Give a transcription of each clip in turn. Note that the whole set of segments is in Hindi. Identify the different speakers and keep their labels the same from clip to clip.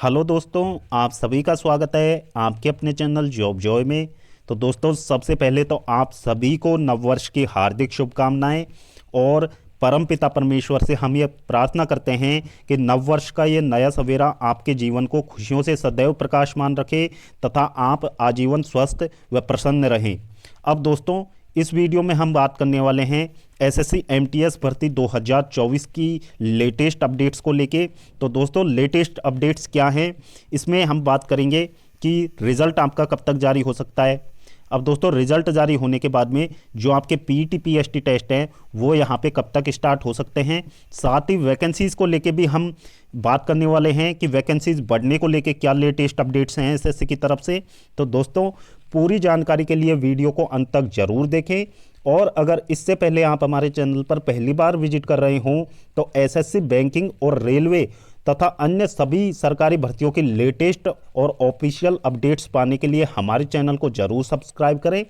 Speaker 1: हेलो दोस्तों, आप सभी का स्वागत है आपके अपने चैनल जॉब जॉय में। तो दोस्तों, सबसे पहले तो आप सभी को नववर्ष की हार्दिक शुभकामनाएं। और परमपिता परमेश्वर से हम ये प्रार्थना करते हैं कि नववर्ष का ये नया सवेरा आपके जीवन को खुशियों से सदैव प्रकाशमान रखे तथा आप आजीवन स्वस्थ व प्रसन्न रहें। अब दोस्तों, इस वीडियो में हम बात करने वाले हैं एसएससी एमटीएस भर्ती 2024 की लेटेस्ट अपडेट्स को लेके। तो दोस्तों, लेटेस्ट अपडेट्स क्या हैं, इसमें हम बात करेंगे कि रिज़ल्ट आपका कब तक जारी हो सकता है। अब दोस्तों, रिज़ल्ट जारी होने के बाद में जो आपके पीईटी पीएसटी टेस्ट हैं वो यहाँ पे कब तक स्टार्ट हो सकते हैं। साथ ही वैकेंसीज़ को लेके भी हम बात करने वाले हैं कि वैकेंसीज़ बढ़ने को लेके क्या लेटेस्ट अपडेट्स हैं एसएससी की तरफ से। तो दोस्तों, पूरी जानकारी के लिए वीडियो को अंत तक ज़रूर देखें। और अगर इससे पहले आप हमारे चैनल पर पहली बार विजिट कर रहे हों तो एसएससी बैंकिंग और रेलवे तथा अन्य सभी सरकारी भर्तियों की लेटेस्ट और ऑफिशियल अपडेट्स पाने के लिए हमारे चैनल को जरूर सब्सक्राइब करें।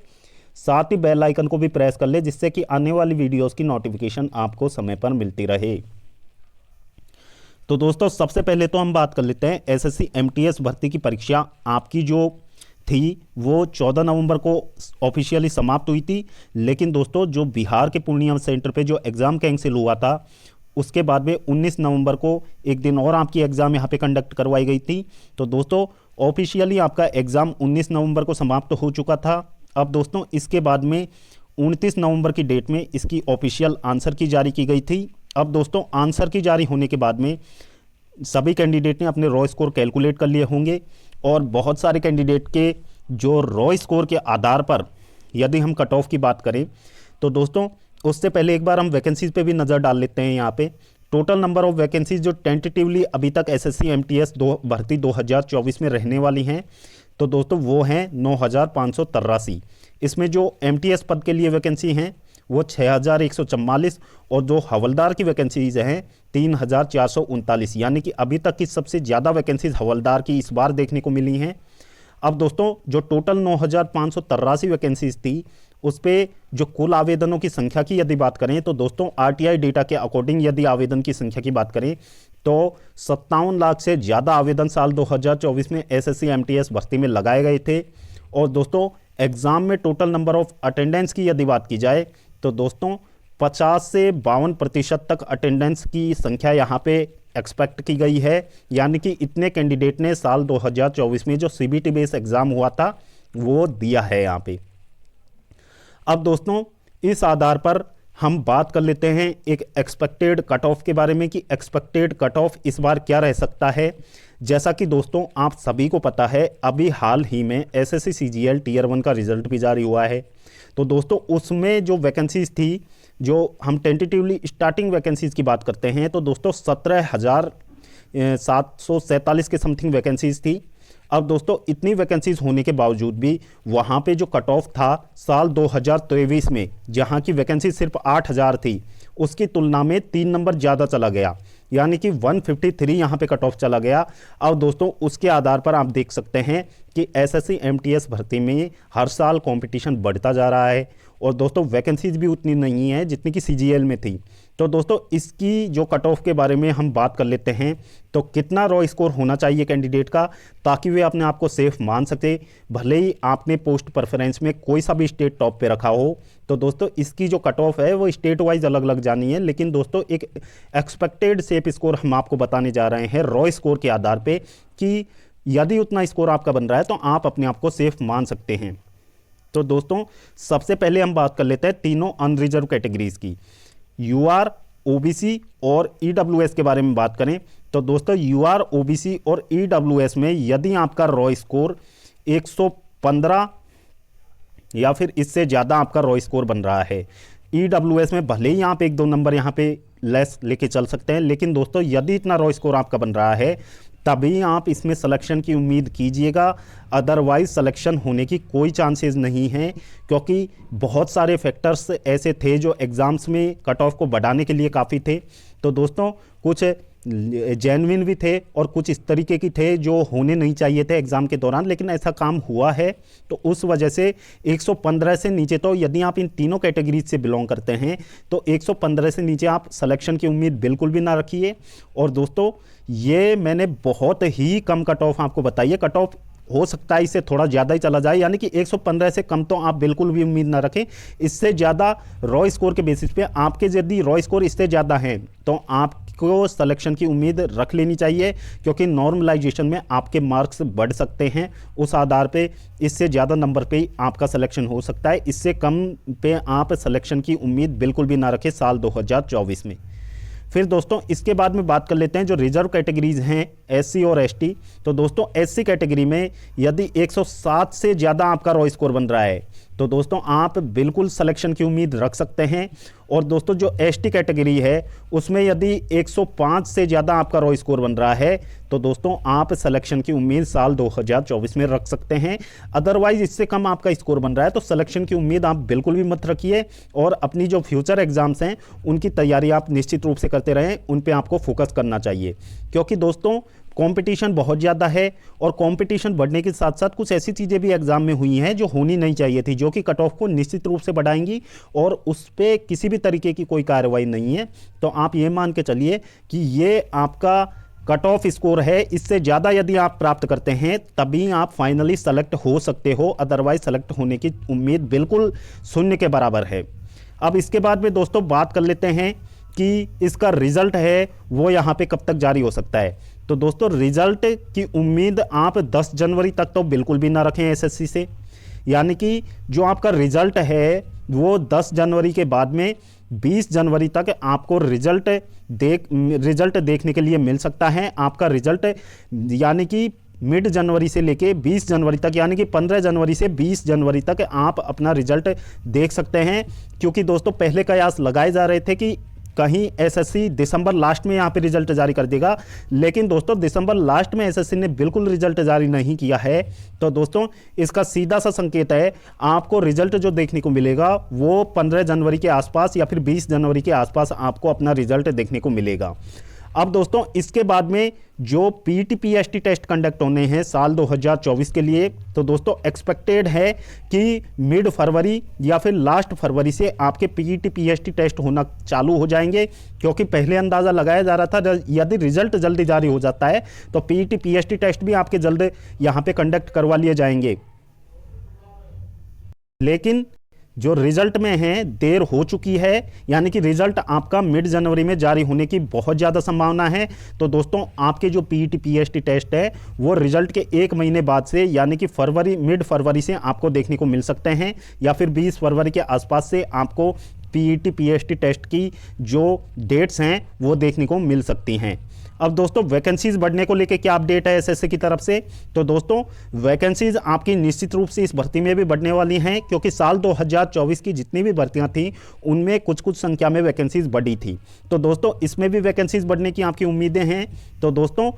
Speaker 1: साथ ही बेल आइकन को भी प्रेस कर लें जिससे कि आने वाली वीडियोस की नोटिफिकेशन आपको समय पर मिलती रहे। तो दोस्तों, सबसे पहले तो हम बात कर लेते हैं एसएससी एमटीएस भर्ती की परीक्षा आपकी जो थी वो 14 नवंबर को ऑफिशियली समाप्त हुई थी। लेकिन दोस्तों, जो बिहार के पूर्णिया सेंटर पे जो एग्ज़ाम कैंसिल हुआ था उसके बाद में 19 नवंबर को एक दिन और आपकी एग्ज़ाम यहाँ पे कंडक्ट करवाई गई थी। तो दोस्तों, ऑफिशियली आपका एग्ज़ाम 19 नवंबर को समाप्त हो चुका था। अब दोस्तों, इसके बाद में 29 नवंबर की डेट में इसकी ऑफिशियल आंसर की जारी की गई थी। अब दोस्तों, आंसर की जारी होने के बाद में सभी कैंडिडेट ने अपने रॉ स्कोर कैलकुलेट कर लिए होंगे और बहुत सारे कैंडिडेट के जो रॉ स्कोर के आधार पर यदि हम कट ऑफ की बात करें तो दोस्तों, उससे पहले एक बार हम वैकेंसीज पे भी नज़र डाल लेते हैं। यहाँ पे टोटल नंबर ऑफ वैकेंसीज जो टेंटेटिवली अभी तक एसएससी एमटीएस भर्ती 2024 में रहने वाली हैं तो दोस्तों वो हैं 9,583। इसमें जो एमटीएस पद के लिए वैकेंसी हैं वो 6,144 और जो हवलदार की वैकेंसीज हैं 3,439, यानी कि अभी तक की सबसे ज़्यादा वैकेंसीज हवलदार की इस बार देखने को मिली हैं। अब दोस्तों, जो टोटल 9,583 वैकेंसीज थी उस पर जो कुल आवेदनों की संख्या की यदि बात करें तो दोस्तों आरटीआई डेटा के अकॉर्डिंग यदि आवेदन की संख्या की बात करें तो 57 लाख से ज़्यादा आवेदन साल 2024 में एसएससी एमटीएस भर्ती में लगाए गए थे। और दोस्तों, एग्ज़ाम में टोटल नंबर ऑफ अटेंडेंस की यदि बात की जाए तो दोस्तों 50 से 52% तक अटेंडेंस की संख्या यहाँ पे एक्सपेक्ट की गई है। यानी कि इतने कैंडिडेट ने साल 2024 में जो सीबीटी बेस एग्ज़ाम हुआ था वो दिया है यहाँ पे। अब दोस्तों, इस आधार पर हम बात कर लेते हैं एक एक्सपेक्टेड कट ऑफ के बारे में कि एक्सपेक्टेड कट ऑफ इस बार क्या रह सकता है। जैसा कि दोस्तों आप सभी को पता है, अभी हाल ही में एसएससी सीजीएल टियर 1 का रिजल्ट भी जारी हुआ है। तो दोस्तों, उसमें जो वैकेंसीज थी, जो हम टेंटेटिवली स्टार्टिंग वैकेंसीज की बात करते हैं तो दोस्तों 17,747 के समथिंग वैकेंसीज थी। अब दोस्तों, इतनी वैकेंसीज होने के बावजूद भी वहाँ पे जो कट ऑफ था साल 2023 में जहाँ की वैकेंसी सिर्फ 8,000 थी उसकी तुलना में 3 नंबर ज़्यादा चला गया, यानी कि 153 यहाँ पे कट ऑफ चला गया। अब दोस्तों, उसके आधार पर आप देख सकते हैं कि एसएससी एमटीएस भर्ती में हर साल कंपटीशन बढ़ता जा रहा है और दोस्तों वैकेंसीज भी उतनी नहीं है जितनी कि सीजीएल में थी। तो दोस्तों, इसकी जो कट ऑफ के बारे में हम बात कर लेते हैं तो कितना रॉ स्कोर होना चाहिए कैंडिडेट का ताकि वे अपने आप को सेफ मान सके, भले ही आपने पोस्ट प्रेफरेंस में कोई सा भी स्टेट टॉप पे रखा हो। तो दोस्तों, इसकी जो कट ऑफ है वो स्टेट वाइज अलग अलग जानी है, लेकिन दोस्तों एक एक्सपेक्टेड सेफ स्कोर हम आपको बताने जा रहे हैं रॉ स्कोर के आधार पे कि यदि उतना स्कोर आपका बन रहा है तो आप अपने आप को सेफ मान सकते हैं। तो दोस्तों, सबसे पहले हम बात कर लेते हैं तीनों अनरिजर्व कैटेगरीज की, यूआर, ओबीसी और ईडब्ल्यूएस के बारे में बात करें तो दोस्तों यूआर, ओबीसी और ईडब्ल्यूएस में यदि आपका रॉ स्कोर 115 या फिर इससे ज़्यादा आपका रॉ स्कोर बन रहा है, ईडब्ल्यूएस में भले ही आप 1-2 नंबर यहाँ पे लेस लेके चल सकते हैं, लेकिन दोस्तों यदि इतना रॉ स्कोर आपका बन रहा है तभी आप इसमें सिलेक्शन की उम्मीद कीजिएगा। अदरवाइज सिलेक्शन होने की कोई चांसेस नहीं है, क्योंकि बहुत सारे फैक्टर्स ऐसे थे जो एग्ज़ाम्स में कट ऑफ को बढ़ाने के लिए काफ़ी थे। तो दोस्तों, कुछ जेन्युइन भी थे और कुछ इस तरीके की थे जो होने नहीं चाहिए थे एग्ज़ाम के दौरान, लेकिन ऐसा काम हुआ है। तो उस वजह से 115 से नीचे, तो यदि आप इन तीनों कैटेगरीज से बिलोंग करते हैं तो 115 से नीचे आप सिलेक्शन की उम्मीद बिल्कुल भी ना रखिए। और दोस्तों ये मैंने बहुत ही कम कट ऑफ आपको बताई है, कट ऑफ हो सकता है इससे थोड़ा ज़्यादा ही चला जाए, यानी कि 115 से कम तो आप बिल्कुल भी उम्मीद ना रखें। इससे ज़्यादा रॉ स्कोर के बेसिस पे आपके यदि रॉ स्कोर इससे ज़्यादा हैं तो आपको सिलेक्शन की उम्मीद रख लेनी चाहिए, क्योंकि नॉर्मलाइजेशन में आपके मार्क्स बढ़ सकते हैं। उस आधार पे इससे ज़्यादा नंबर पे ही आपका सिलेक्शन हो सकता है, इससे कम पे आप सिलेक्शन की उम्मीद बिल्कुल भी ना रखें साल 2024 में। फिर दोस्तों इसके बाद में बात कर लेते हैं जो रिजर्व कैटेगरीज हैं एससी और एसटी। तो दोस्तों एससी कैटेगरी में यदि 107 से ज़्यादा आपका रॉ स्कोर बन रहा है तो दोस्तों आप बिल्कुल सिलेक्शन की उम्मीद रख सकते हैं। और दोस्तों जो एसटी कैटेगरी है उसमें यदि 105 से ज़्यादा आपका रॉ स्कोर बन रहा है तो दोस्तों आप सिलेक्शन की उम्मीद साल 2024 में रख सकते हैं। अदरवाइज इससे कम आपका स्कोर बन रहा है तो सिलेक्शन की उम्मीद आप बिल्कुल भी मत रखिए, और अपनी जो फ्यूचर एग्जाम्स हैं उनकी तैयारी आप निश्चित रूप से करते रहें, उन पे आपको फोकस करना चाहिए। क्योंकि दोस्तों कंपटीशन बहुत ज़्यादा है, और कंपटीशन बढ़ने के साथ साथ कुछ ऐसी चीज़ें भी एग्जाम में हुई हैं जो होनी नहीं चाहिए थी, जो कि कट ऑफ को निश्चित रूप से बढ़ाएंगी, और उस पर किसी भी तरीके की कोई कार्रवाई नहीं है। तो आप ये मान के चलिए कि ये आपका कट ऑफ स्कोर है, इससे ज़्यादा यदि आप प्राप्त करते हैं तभी आप फाइनली सेलेक्ट हो सकते हो, अदरवाइज सेलेक्ट होने की उम्मीद बिल्कुल शून्य के बराबर है। अब इसके बाद में दोस्तों बात कर लेते हैं कि इसका रिजल्ट है वो यहाँ पे कब तक जारी हो सकता है। तो दोस्तों रिजल्ट की उम्मीद आप 10 जनवरी तक तो बिल्कुल भी ना रखें एसएससी से, यानी कि जो आपका रिजल्ट है वो 10 जनवरी के बाद में 20 जनवरी तक आपको रिजल्ट देखने के लिए मिल सकता है। आपका रिजल्ट यानी कि मिड जनवरी से लेके 20 जनवरी तक, यानी कि 15 जनवरी से 20 जनवरी तक आप अपना रिजल्ट देख सकते हैं। क्योंकि दोस्तों पहले कयास लगाए जा रहे थे कि कहीं एसएससी दिसंबर लास्ट में यहाँ पे रिजल्ट जारी कर देगा, लेकिन दोस्तों दिसंबर लास्ट में एसएससी ने बिल्कुल रिजल्ट जारी नहीं किया है। तो दोस्तों इसका सीधा सा संकेत है, आपको रिजल्ट जो देखने को मिलेगा वो 15 जनवरी के आसपास या फिर 20 जनवरी के आसपास आपको अपना रिजल्ट देखने को मिलेगा। अब दोस्तों इसके बाद में जो पीटीपीएसटी टेस्ट कंडक्ट होने हैं साल 2024 के लिए, तो दोस्तों एक्सपेक्टेड है कि मिड फरवरी या फिर लास्ट फरवरी से आपके पीटीपीएसटी टेस्ट होना चालू हो जाएंगे। क्योंकि पहले अंदाज़ा लगाया जा रहा था यदि रिजल्ट जल्दी जारी हो जाता है तो पीटीपीएसटी टेस्ट भी आपके जल्द यहाँ पे कंडक्ट करवा लिए जाएंगे, लेकिन जो रिजल्ट में है देर हो चुकी है, यानी कि रिजल्ट आपका मिड जनवरी में जारी होने की बहुत ज़्यादा संभावना है। तो दोस्तों आपके जो पीटीपीएसटी टेस्ट है वो रिजल्ट के 1 महीने बाद से, यानी कि मिड फरवरी से आपको देखने को मिल सकते हैं, या फिर 20 फरवरी के आसपास से आपको पीटीपीएसटी टेस्ट की जो डेट्स हैं वो देखने को मिल सकती हैं। अब दोस्तों वैकेंसीज बढ़ने को लेके क्या अपडेट है एसएससी की तरफ से, तो दोस्तों वैकेंसीज आपकी निश्चित रूप से इस भर्ती में भी बढ़ने वाली हैं, क्योंकि साल 2024 की जितनी भी भर्तियां थी उनमें कुछ कुछ संख्या में वैकेंसीज बढ़ी थी। तो दोस्तों इसमें भी वैकेंसीज बढ़ने की आपकी उम्मीदें हैं। तो दोस्तों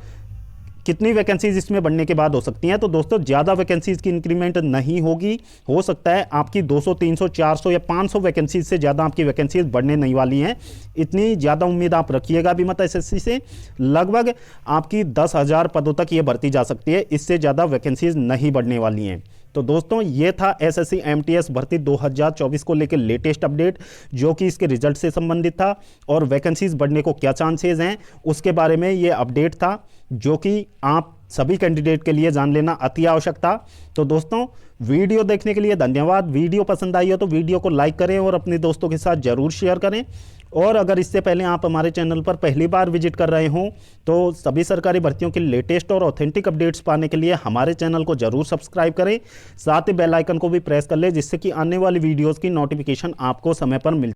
Speaker 1: कितनी वैकेंसीज इसमें बढ़ने के बाद हो सकती हैं, तो दोस्तों ज़्यादा वैकेंसीज की इंक्रीमेंट नहीं होगी। हो सकता है आपकी 200, 300, 400 या 500 वैकेंसीज से ज़्यादा आपकी वैकेंसीज बढ़ने नहीं वाली हैं। इतनी ज़्यादा उम्मीद आप रखिएगा भी मत एसएससी से। लगभग आपकी 10,000 पदों तक ये भर्ती जा सकती है, इससे ज़्यादा वैकेंसीज नहीं बढ़ने वाली हैं। तो दोस्तों ये था एसएससी एमटीएस भर्ती 2024 को लेकर लेटेस्ट अपडेट, जो कि इसके रिजल्ट से संबंधित था, और वैकेंसीज बढ़ने को क्या चांसेस हैं उसके बारे में ये अपडेट था, जो कि आप सभी कैंडिडेट के लिए जान लेना अति आवश्यक था। तो दोस्तों वीडियो देखने के लिए धन्यवाद। वीडियो पसंद आई हो तो वीडियो को लाइक करें और अपने दोस्तों के साथ जरूर शेयर करें। और अगर इससे पहले आप हमारे चैनल पर पहली बार विजिट कर रहे हों तो सभी सरकारी भर्तियों की लेटेस्ट और ऑथेंटिक अपडेट्स पाने के लिए हमारे चैनल को जरूर सब्सक्राइब करें, साथ ही बेल आइकन को भी प्रेस कर लें, जिससे कि आने वाली वीडियोज़ की नोटिफिकेशन आपको समय पर मिल